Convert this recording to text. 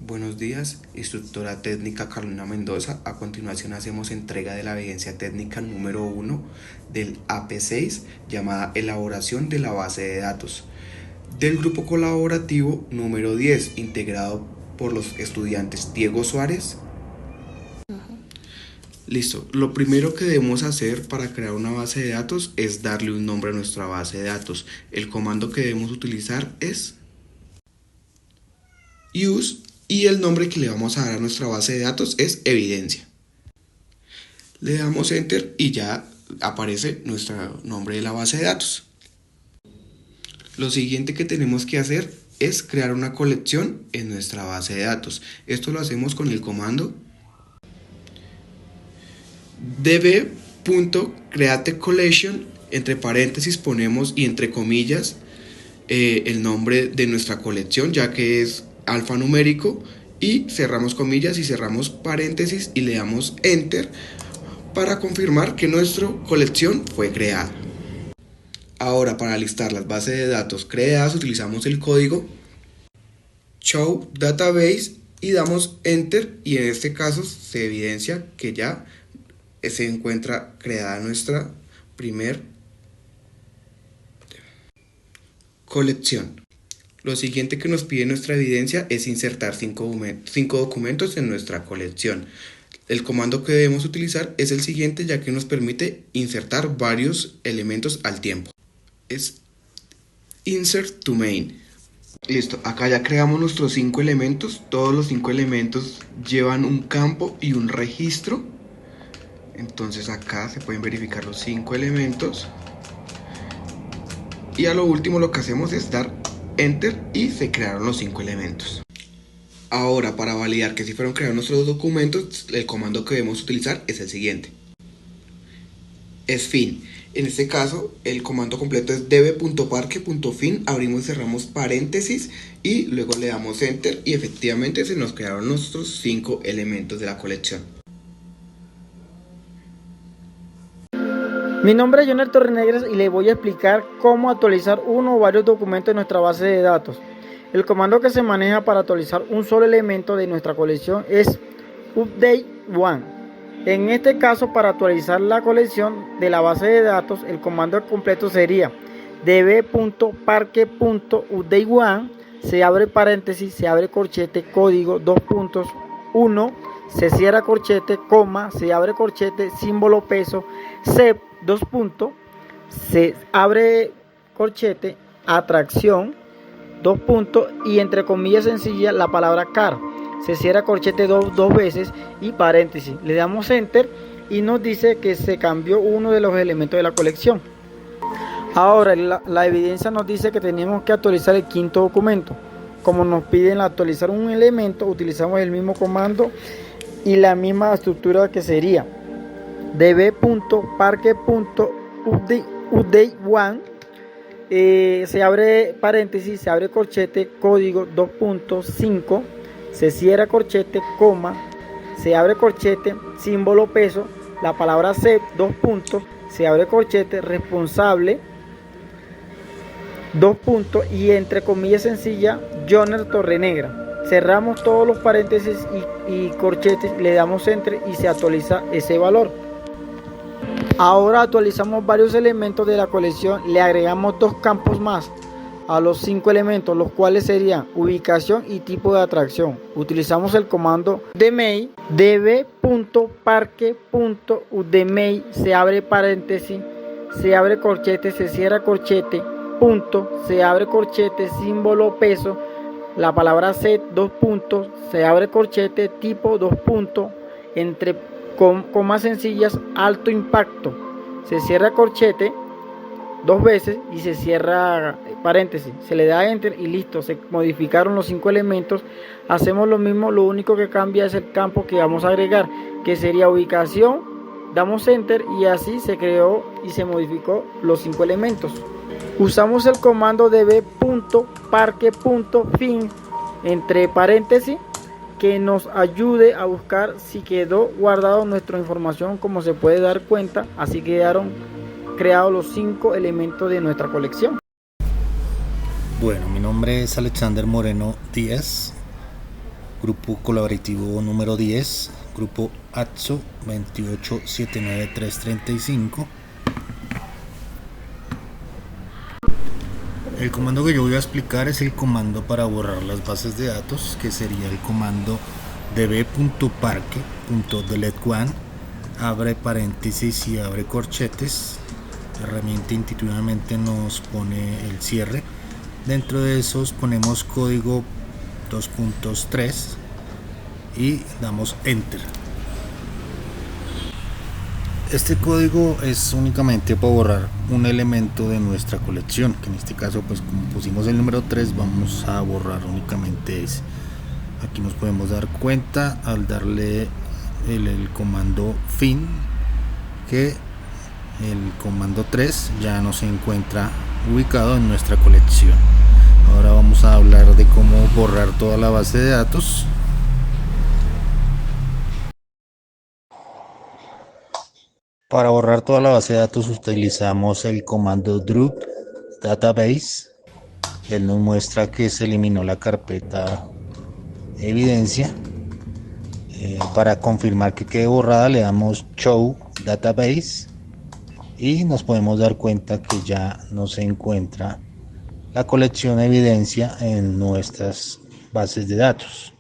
Buenos días, instructora técnica Carolina Mendoza. A continuación hacemos entrega de la evidencia técnica número 1 del AP6 llamada elaboración de la base de datos del grupo colaborativo número 10 integrado por los estudiantes Diego Suárez. Listo, lo primero que debemos hacer para crear una base de datos es darle un nombre a nuestra base de datos. El comando que debemos utilizar es use y el nombre que le vamos a dar a nuestra base de datos es evidencia. Le damos enter y ya aparece nuestro nombre de la base de datos. Lo siguiente que tenemos que hacer es crear una colección en nuestra base de datos. Esto lo hacemos con el comando db.createCollection, entre paréntesis ponemos y entre comillas el nombre de nuestra colección, ya que es alfanumérico, y cerramos comillas y cerramos paréntesis y le damos enter para confirmar que nuestra colección fue creada. Ahora, para listar las bases de datos creadas utilizamos el código show database y damos enter, y en este caso se evidencia que ya se encuentra creada nuestra primer colección. Lo siguiente que nos pide nuestra evidencia es insertar 5 documentos en nuestra colección. El comando que debemos utilizar es el siguiente, ya que nos permite insertar varios elementos al tiempo. Es insert to main. Listo, acá ya creamos nuestros 5 elementos. Todos los 5 elementos llevan un campo y un registro. Entonces acá se pueden verificar los 5 elementos. Y a lo último lo que hacemos es dar enter y se crearon los 5 elementos. Ahora, para validar que si fueron creados nuestros documentos, el comando que debemos utilizar es el siguiente. Es fin. En este caso, el comando completo es db.parque.fin, abrimos y cerramos paréntesis y luego le damos enter y efectivamente se nos crearon nuestros 5 elementos de la colección. Mi nombre es Joner Torrenegras y les voy a explicar cómo actualizar uno o varios documentos en nuestra base de datos. El comando que se maneja para actualizar un solo elemento de nuestra colección es update one. En este caso, para actualizar la colección de la base de datos, el comando completo sería db.parque.update1, se abre paréntesis, se abre corchete, código, 1, se cierra corchete, coma, se abre corchete, símbolo peso, sep, se abre corchete, atracción, y entre comillas sencillas la palabra car, se cierra corchete dos veces y paréntesis, le damos enter y nos dice que se cambió uno de los elementos de la colección. Ahora la evidencia nos dice que tenemos que actualizar el 5.º documento. Como nos piden actualizar un elemento, utilizamos el mismo comando y la misma estructura, que sería db.parque.update1, se abre paréntesis, se abre corchete, código, 5, se cierra corchete, coma, se abre corchete, símbolo peso, la palabra set, se abre corchete, responsable, y entre comillas sencilla, Joner Torrenegras. Cerramos todos los paréntesis y corchetes, le damos enter y se actualiza ese valor. Ahora actualizamos varios elementos de la colección, le agregamos 2 campos más a los 5 elementos, los cuales serían ubicación y tipo de atracción. Utilizamos el comando dmail, db.parque.udmail, se abre paréntesis, se abre corchete, se cierra corchete, se abre corchete, símbolo peso, la palabra set, se abre corchete, tipo, entre comas sencillas, alto impacto, se cierra corchete 2 veces y se cierra paréntesis, se le da enter y listo, se modificaron los 5 elementos. Hacemos lo mismo, lo único que cambia es el campo que vamos a agregar, que sería ubicación, damos enter y así se creó y se modificó los 5 elementos. Usamos el comando db.parque.fin, entre paréntesis, que nos ayude a buscar si quedó guardado nuestra información. Como se puede dar cuenta, así quedaron creados los 5 elementos de nuestra colección. Bueno, mi nombre es Alexander Moreno Díaz. Grupo colaborativo número 10, grupo ATSO 2879335. El comando que yo voy a explicar es el comando para borrar las bases de datos, que sería el comando db.parque.deleteone, abre paréntesis y abre corchetes. La herramienta intuitivamente nos pone el cierre. Dentro de esos ponemos código 2.3 y damos enter. Este código es únicamente para borrar un elemento de nuestra colección, que en este caso, pues como pusimos el número 3, vamos a borrar únicamente ese. Aquí nos podemos dar cuenta al darle el comando fin que el comando 3 ya no se encuentra ubicado en nuestra colección. Ahora vamos a hablar de cómo borrar toda la base de datos. Para borrar toda la base de datos utilizamos el comando drug database. Él nos muestra que se eliminó la carpeta evidencia. Para confirmar que quede borrada le damos show database y nos podemos dar cuenta que ya no se encuentra la colección evidencia en nuestras bases de datos.